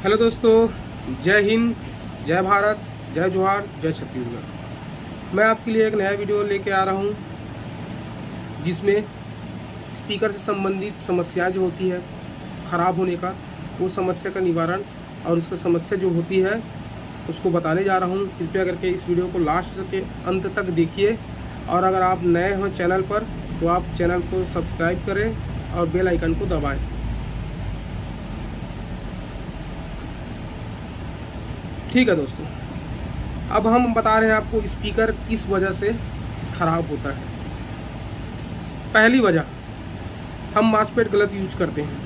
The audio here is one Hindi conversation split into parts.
हेलो दोस्तों, जय हिंद, जय भारत, जय जोहार, जय छत्तीसगढ़। मैं आपके लिए एक नया वीडियो लेके आ रहा हूं जिसमें स्पीकर से संबंधित समस्याएं जो होती है ख़राब होने का, वो समस्या का निवारण और उसका समस्या जो होती है उसको बताने जा रहा हूं। कृपया करके इस वीडियो को लास्ट के अंत तक देखिए और अगर आप नए हो चैनल पर तो आप चैनल को सब्सक्राइब करें और बेल आइकन को दबाएं। ठीक है दोस्तों, अब हम बता रहे हैं आपको स्पीकर किस वजह से ख़राब होता है। पहली वजह, हम माउसपैड गलत यूज करते हैं।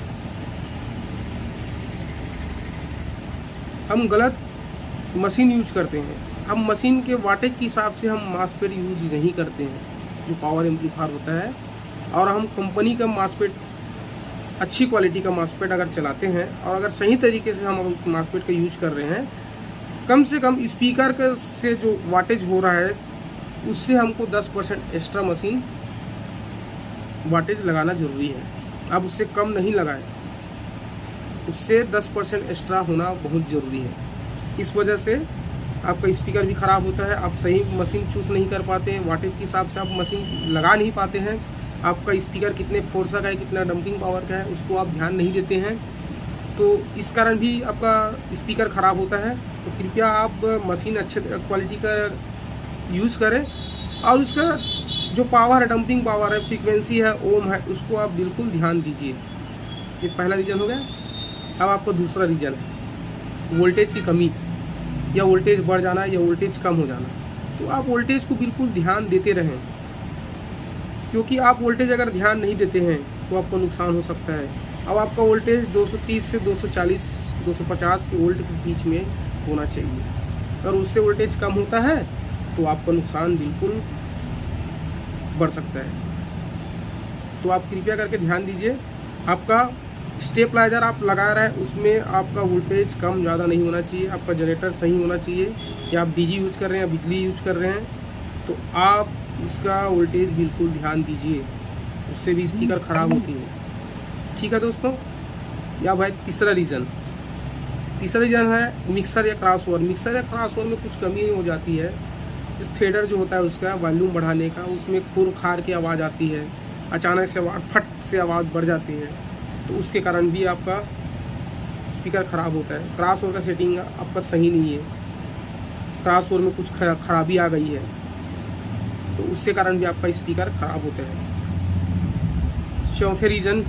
हम गलत मशीन यूज करते हैं। हम मशीन के वाटेज के हिसाब से हम माउसपैड यूज नहीं करते हैं जो पावर एम्पलीफायर होता है। और हम कंपनी का माउसपैड, अच्छी क्वालिटी का माउसपैड अगर चलाते हैं और अगर सही तरीके से हम उस माउसपैड का यूज कर रहे हैं, कम से कम स्पीकर के से जो वाटेज हो रहा है उससे हमको 10% एक्स्ट्रा मशीन वाटेज लगाना ज़रूरी है। आप उससे कम नहीं लगाएं, उससे 10% एक्स्ट्रा होना बहुत ज़रूरी है। इस वजह से आपका स्पीकर भी ख़राब होता है। आप सही मशीन चूज़ नहीं कर पाते हैं, वाटेज के हिसाब से आप मशीन लगा नहीं पाते हैं। आपका स्पीकर कितने फोर्स का है, कितना डंपिंग पावर का है, उसको आप ध्यान नहीं देते हैं, तो इस कारण भी आपका स्पीकर ख़राब होता है। तो कृपया आप मशीन अच्छे क्वालिटी का यूज़ करें और उसका जो पावर है, डंपिंग पावर है, फ्रीक्वेंसी है, ओम है, उसको आप बिल्कुल ध्यान दीजिए। ये पहला रीज़न हो गया। अब आपको दूसरा रीज़न है वोल्टेज की कमी, या वोल्टेज बढ़ जाना या वोल्टेज कम हो जाना। तो आप वोल्टेज को बिल्कुल ध्यान देते रहें, क्योंकि आप वोल्टेज अगर ध्यान नहीं देते हैं तो आपको नुकसान हो सकता है। अब आपका वोल्टेज 230 से 240 250 वोल्ट के बीच में होना चाहिए। अगर उससे वोल्टेज कम होता है तो आपका नुकसान बिल्कुल बढ़ सकता है। तो आप कृपया करके ध्यान दीजिए। आपका स्टेबलाइजर आप लगा रहे हैं उसमें आपका वोल्टेज कम ज़्यादा नहीं होना चाहिए। आपका जनरेटर सही होना चाहिए। या आप डीजी यूज कर रहे हैं या बिजली यूज कर रहे हैं तो आप उसका वोल्टेज बिल्कुल ध्यान दीजिए, उससे भी स्पीकर ख़राब होती है। ठीक है दोस्तों। या भाई तीसरा रीज़न है मिक्सर या क्रॉसओवर। मिक्सर या क्रॉसओवर में कुछ कमी हो जाती है। इस फेडर जो होता है उसका वॉल्यूम बढ़ाने का, उसमें खुर खार की आवाज़ आती है, अचानक से आवाज़ फट से आवाज़ बढ़ जाती है, तो उसके कारण भी आपका स्पीकर ख़राब होता है। क्रॉसओवर का सेटिंग आपका सही नहीं है, क्रॉसओवर में कुछ खराबी आ गई है, तो उसके कारण भी आपका स्पीकर ख़राब होता है। चौथे रीज़न,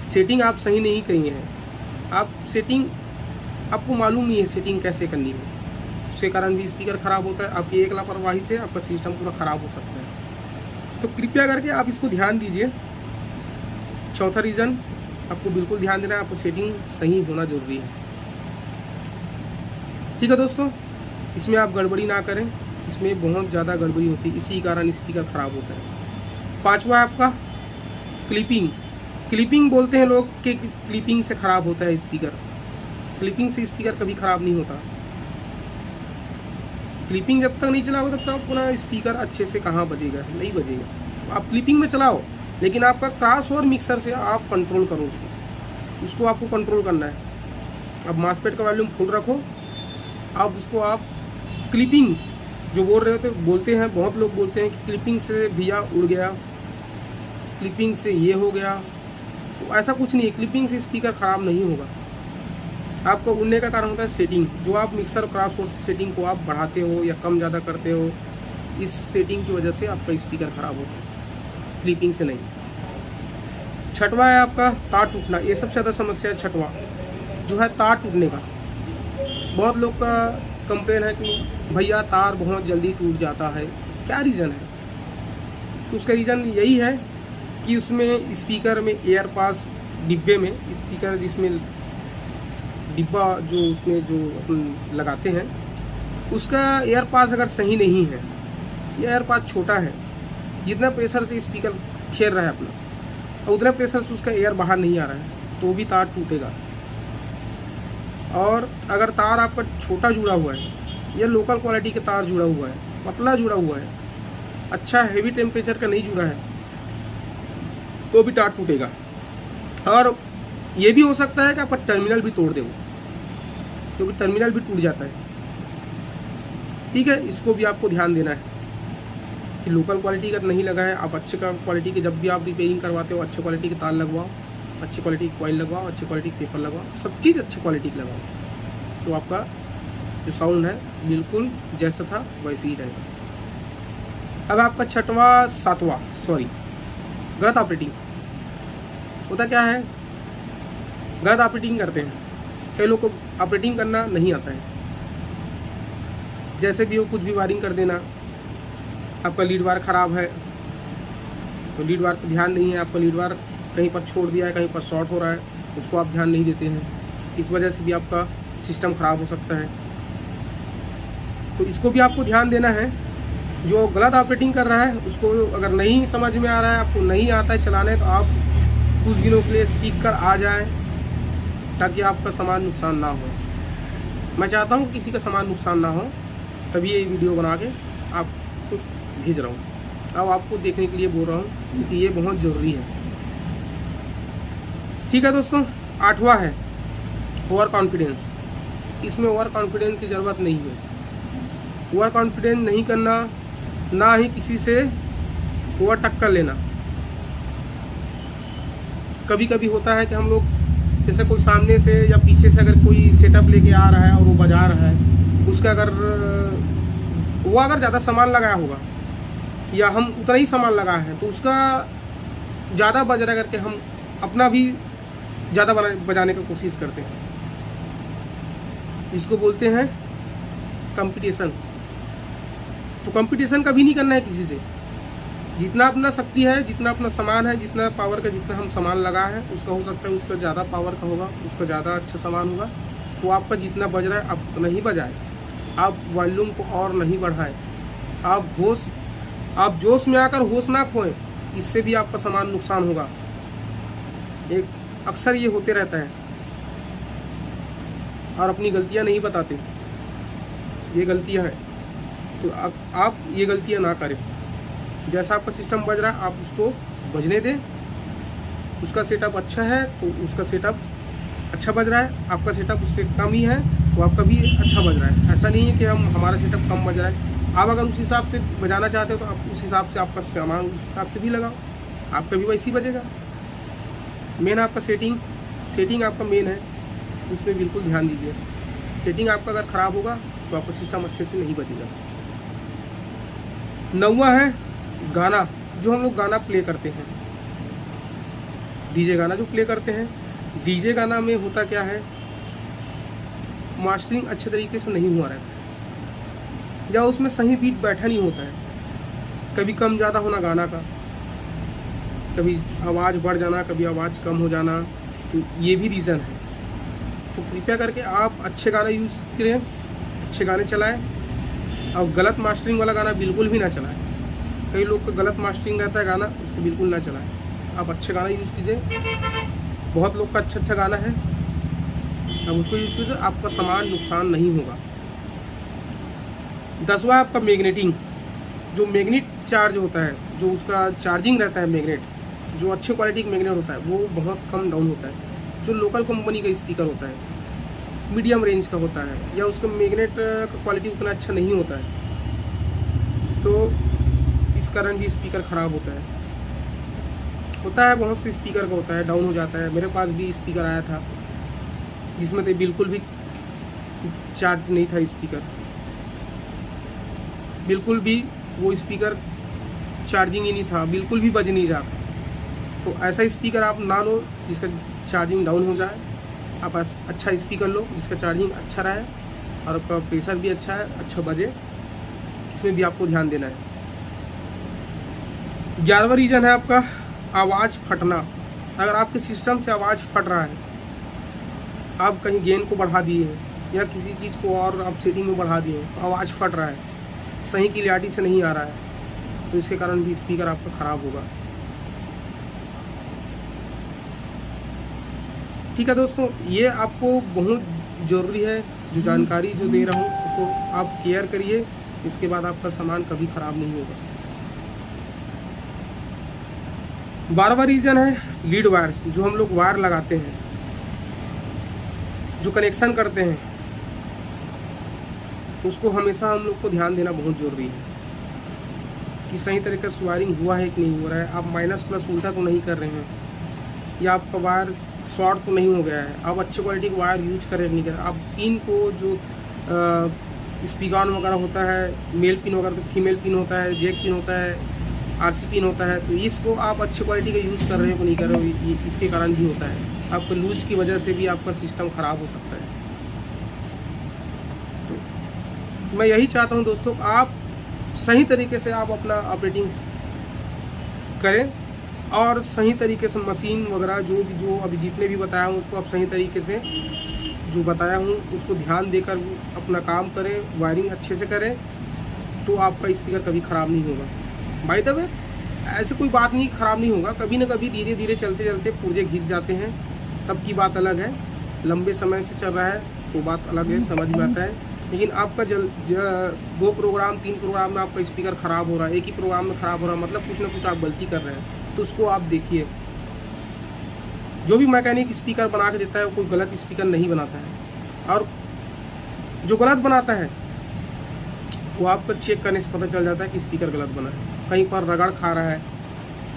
सेटिंग आप सही नहीं करी हैं। आपको मालूम नहीं है सेटिंग कैसे करनी है, उसके कारण भी स्पीकर ख़राब होता है। आपकी एक लापरवाही से आपका सिस्टम पूरा ख़राब हो सकता है। तो कृपया करके आप इसको ध्यान दीजिए। चौथा रीज़न, आपको बिल्कुल ध्यान देना है, आपको सेटिंग सही होना ज़रूरी है। ठीक है दोस्तों, इसमें आप गड़बड़ी ना करें, इसमें बहुत ज़्यादा गड़बड़ी होती है, इसी कारण स्पीकर ख़राब होता है। पांचवा है आपका क्लिपिंग बोलते हैं लोग कि क्लिपिंग से ख़राब होता है स्पीकर। क्लिपिंग से स्पीकर कभी ख़राब नहीं होता। क्लिपिंग जब तक नहीं चलाओ तब तक अपना स्पीकर अच्छे से कहाँ बजेगा, नहीं बजेगा। आप क्लिपिंग में चलाओ, लेकिन आपका क्रॉसओवर मिक्सर से आप कंट्रोल करो उसको आपको कंट्रोल करना है। अब माउसपैड का वॉल्यूम फुल रखो। अब उसको आप क्लिपिंग जो बोल रहे थे, बोलते हैं बहुत लोग बोलते हैं कि क्लिपिंग से भैया उड़ गया, क्लिपिंग से ये हो गया, तो ऐसा कुछ नहीं है। क्लिपिंग से स्पीकर ख़राब नहीं होगा। आपका उड़ने का कारण होता है सेटिंग। जो आप मिक्सर क्रॉसओवर से सेटिंग को आप बढ़ाते हो या कम ज़्यादा करते हो, इस सेटिंग की वजह से आपका स्पीकर ख़राब होता है, क्लिपिंग से नहीं। छठवा है आपका तार टूटना। ये सबसे ज़्यादा समस्या है। छठवा जो है तार टूटने का। बहुत लोग का कंप्लेन है कि भैया तार बहुत जल्दी टूट जाता है। क्या रीज़न है? तो उसका रीज़न यही है कि उसमें स्पीकर में एयर पास, डिब्बे में स्पीकर जिसमें डिब्बा जो उसमें जो अपन लगाते हैं, उसका एयर पास अगर सही नहीं है, एयर पास छोटा है, जितना प्रेशर से स्पीकर खेल रहा है अपना, उतना प्रेशर से उसका एयर बाहर नहीं आ रहा है, तो भी तार टूटेगा। और अगर तार आपका छोटा जुड़ा हुआ है या लोकल क्वालिटी के तार जुड़ा हुआ है, पतला जुड़ा हुआ है, अच्छा हेवी टेम्परेचर का नहीं जुड़ा है, तो भी तार टूटेगा। और ये भी हो सकता है कि आपका टर्मिनल भी तोड़ दे वो, क्योंकि टर्मिनल भी टूट जाता है। ठीक है, इसको भी आपको ध्यान देना है कि लोकल क्वालिटी का नहीं लगा है। आप अच्छे का क्वालिटी के, जब भी आप रिपेयरिंग करवाते हो अच्छे क्वालिटी के तार लगवाओ, अच्छी क्वालिटी की कॉइल लगवाओ, अच्छी क्वालिटी की पेपर लगवाओ, सब चीज़ अच्छी क्वालिटी की लगाओ, तो आपका जो साउंड है बिल्कुल जैसा था वैसे ही रहेगा। अब आपका गलत ऑपरेटिंग होता क्या है, गलत ऑपरेटिंग करते हैं। कई लोग को ऑपरेटिंग करना नहीं आता है, जैसे भी हो कुछ भी वायरिंग कर देना। आपका लीड वायर ख़राब है तो लीड वायर पर ध्यान नहीं है, आपका लीड वायर कहीं पर छोड़ दिया है, कहीं पर शॉर्ट हो रहा है, उसको आप ध्यान नहीं देते हैं, इस वजह से भी आपका सिस्टम ख़राब हो सकता है। तो इसको भी आपको ध्यान देना है। जो गलत ऑपरेटिंग कर रहा है उसको अगर नहीं समझ में आ रहा है, आपको नहीं आता है चलाने, तो आप कुछ दिनों के लिए सीख कर आ जाएँ, ताकि आपका सामान नुकसान ना हो। मैं चाहता हूँ कि किसी का सामान नुकसान ना हो, तभी ये वीडियो बना के आपको भेज रहा हूँ। अब आपको देखने के लिए बोल रहा हूँ क्योंकि ये बहुत ज़रूरी है। ठीक है दोस्तों, 8वां है ओवर कॉन्फिडेंस। इसमें ओवर कॉन्फिडेंस की ज़रूरत नहीं है। ओवर कॉन्फिडेंस नहीं करना, ना ही किसी से ओवर टक्कर लेना। कभी कभी होता है कि हम लोग जैसे कोई सामने से या पीछे से अगर कोई सेटअप लेके आ रहा है और वो बजा रहा है, उसका अगर ज़्यादा सामान लगाया होगा या हम उतना ही सामान लगाया है, तो उसका ज़्यादा बज रहा करके हम अपना भी ज़्यादा बजाने की कोशिश करते हैं। इसको बोलते हैं कंपटीशन। तो कंपटीशन कभी नहीं करना है किसी से। जितना अपना शक्ति है, जितना अपना सामान है, जितना पावर का जितना हम सामान लगा है, उसका हो सकता है उसका ज़्यादा पावर का होगा, उसका ज़्यादा अच्छा सामान होगा, तो आपका जितना बज रहा है आप उतना ही बजाए, आप वॉल्यूम को और नहीं बढ़ाएं, आप जोश में आकर होश ना खोएं, इससे भी आपका सामान नुकसान होगा। अक्सर ये होते रहता है और अपनी गलतियां नहीं बताते, ये गलतियां हैं, तो आप ये गलतियां ना करें। जैसा आपका सिस्टम बज रहा है आप उसको बजने दें। उसका सेटअप अच्छा है तो उसका सेटअप अच्छा बज रहा है, आपका सेटअप उससे कम ही है तो आपका भी अच्छा बज रहा है। ऐसा नहीं है कि हमारा सेटअप कम बज रहा है। आप अगर उस हिसाब से बजाना चाहते हो तो आप उस हिसाब से आपका सामान उस हिसाब से भी लगाओ, आपका भी वैसे ही बजेगा। मेन आपका सेटिंग आपका मेन है, उसमें बिल्कुल ध्यान दीजिए। सेटिंग आपका अगर ख़राब होगा तो आपका सिस्टम अच्छे से नहीं बजेगा। 9वां है गाना। जो हम लोग गाना प्ले करते हैं, डीजे गाना जो प्ले करते हैं, डीजे गाना में होता क्या है, मास्टरिंग अच्छे तरीके से नहीं हुआ रहता है या उसमें सही बीट बैठा नहीं होता है। कभी कम ज़्यादा होना गाना का, कभी आवाज़ बढ़ जाना, कभी आवाज़ कम हो जाना, तो ये भी रीज़न है। तो कृपया करके आप अच्छे गाने यूज़ करें, अच्छे गाने चलाएं और गलत मास्टरिंग वाला गाना बिल्कुल भी ना चलाएं। कई लोग का गलत मास्टरिंग रहता है गाना, उसको बिल्कुल ना चलाएं। आप अच्छे गाना यूज़ कीजिए। बहुत लोग का अच्छा गाना है, अब उसको यूज़ कीजिए, आपका सामान नुकसान नहीं होगा। 10वां आपका मैग्नेटिंग। जो मैग्नेट चार्ज होता है, जो उसका चार्जिंग रहता है मैग्नेट, जो अच्छे क्वालिटी का मैग्नेट होता है वो बहुत कम डाउन होता है। जो लोकल कंपनी का स्पीकर होता है, मीडियम रेंज का होता है, या उसका मैग्नेट का क्वालिटी उतना अच्छा नहीं होता है, तो इस कारण भी स्पीकर ख़राब होता है। बहुत से स्पीकर का होता है, डाउन हो जाता है। मेरे पास भी स्पीकर आया था जिसमें तो बिल्कुल भी चार्ज नहीं था स्पीकर, बिल्कुल भी वो स्पीकर चार्जिंग ही नहीं था, बिल्कुल भी बज नहीं रहा। तो ऐसा स्पीकर आप ना लो जिसका चार्जिंग डाउन हो जाए। आप अच्छा स्पीकर लो जिसका चार्जिंग अच्छा रहे और आपका प्रेशर भी अच्छा है, अच्छा बजे। इसमें भी आपको ध्यान देना है। 11वां रीज़न है आपका आवाज़ फटना। अगर आपके सिस्टम से आवाज़ फट रहा है, आप कहीं गेन को बढ़ा दिए हैं या किसी चीज़ को और आप सेटिंग में बढ़ा दिए हैं, तो आवाज़ फट रहा है, सही क्लियरिटी से नहीं आ रहा है, तो इसके कारण भी स्पीकर आपका ख़राब होगा। ठीक है दोस्तों, ये आपको बहुत ज़रूरी है। जो जानकारी जो दे रहा हूँ उसको आप केयर करिए, इसके बाद आपका सामान कभी ख़राब नहीं होगा। 12वां रीज़न है लीड वायर। जो हम लोग वायर लगाते हैं, जो कनेक्शन करते हैं उसको हमेशा हम लोग को ध्यान देना बहुत ज़रूरी है कि सही तरीके से वायरिंग हुआ है कि नहीं हो रहा है। आप माइनस प्लस उल्टा तो नहीं कर रहे हैं, या आपका वायर शॉर्ट तो नहीं हो गया है। आप अच्छी क्वालिटी का वायर यूज करें नहीं करें। आप पिन को जो स्पीकर वगैरह होता है, मेल पिन वगैरह तो फीमेल पिन होता है, जैक पिन होता है, आरसी पिन होता है, तो इसको आप अच्छी क्वालिटी का यूज़ कर रहे हो कि नहीं कर रहे हो, ये इसके कारण भी होता है। आपको लूज की वजह से भी आपका सिस्टम ख़राब हो सकता है। तो मैं यही चाहता हूँ दोस्तों, आप सही तरीके से आप अपना ऑपरेटिंग करें और सही तरीके से मशीन वगैरह जो अभी जितने भी बताया हूँ उसको आप सही तरीके से जो बताया हूँ उसको ध्यान देकर अपना काम करें, वायरिंग अच्छे से करें, तो आपका स्पीकर कभी ख़राब नहीं होगा। बाय द वे ऐसे कोई बात नहीं, ख़राब नहीं होगा, कभी ना कभी धीरे धीरे चलते चलते पुर्जे घिस जाते हैं, तब की बात अलग है। लंबे समय से चल रहा है तो बात अलग है, समझ में आता है। लेकिन आपका 2 प्रोग्राम 3 प्रोग्राम में आपका स्पीकर ख़राब हो रहा है, एक ही प्रोग्राम में ख़राब हो रहा है, मतलब कुछ ना कुछ आप गलती कर रहे हैं, तो उसको आप देखिए। जो भी मैकेनिक स्पीकर बना के देता है वो कोई गलत स्पीकर नहीं बनाता है, और जो गलत बनाता है वो आपको चेक करने से पता चल जाता है कि स्पीकर गलत बना है। कहीं पर रगड़ खा रहा है,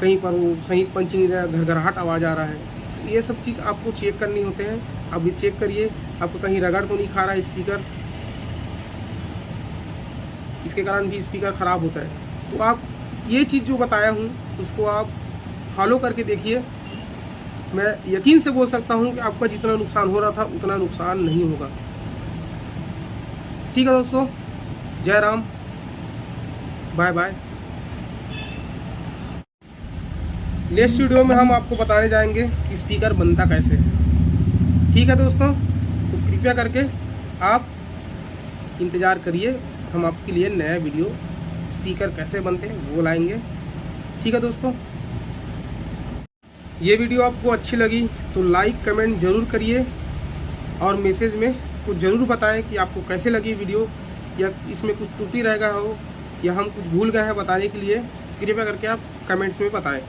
कहीं पर वो सही पंचिंग घरघराहट आवाज़ आ रहा है, ये सब चीज़ आपको चेक करनी होते हैं। आप भी चेक करिए आपको कहीं रगड़ तो नहीं खा रहा है स्पीकर, इसके कारण भी स्पीकर ख़राब होता है। तो आप ये चीज़ जो बताया हूँ उसको आप फॉलो करके देखिए। मैं यकीन से बोल सकता हूँ कि आपका जितना नुकसान हो रहा था उतना नुकसान नहीं होगा। ठीक है दोस्तों, जय Ram, bye bye. Next video में हम आपको बताने जाएंगे कि स्पीकर बनता कैसे है। ठीक है दोस्तों, तो कृपया करके आप इंतज़ार करिए, हम आपके लिए नया वीडियो स्पीकर कैसे बनते हैं वो लाएंगे। ठीक है दोस्तों, ये वीडियो आपको अच्छी लगी तो लाइक कमेंट ज़रूर करिए और मैसेज में कुछ ज़रूर बताएं कि आपको कैसे लगी वीडियो, या इसमें कुछ त्रुटि रहेगा हो या हम कुछ भूल गए हैं बताने के लिए, कृपया करके आप कमेंट्स में बताएं।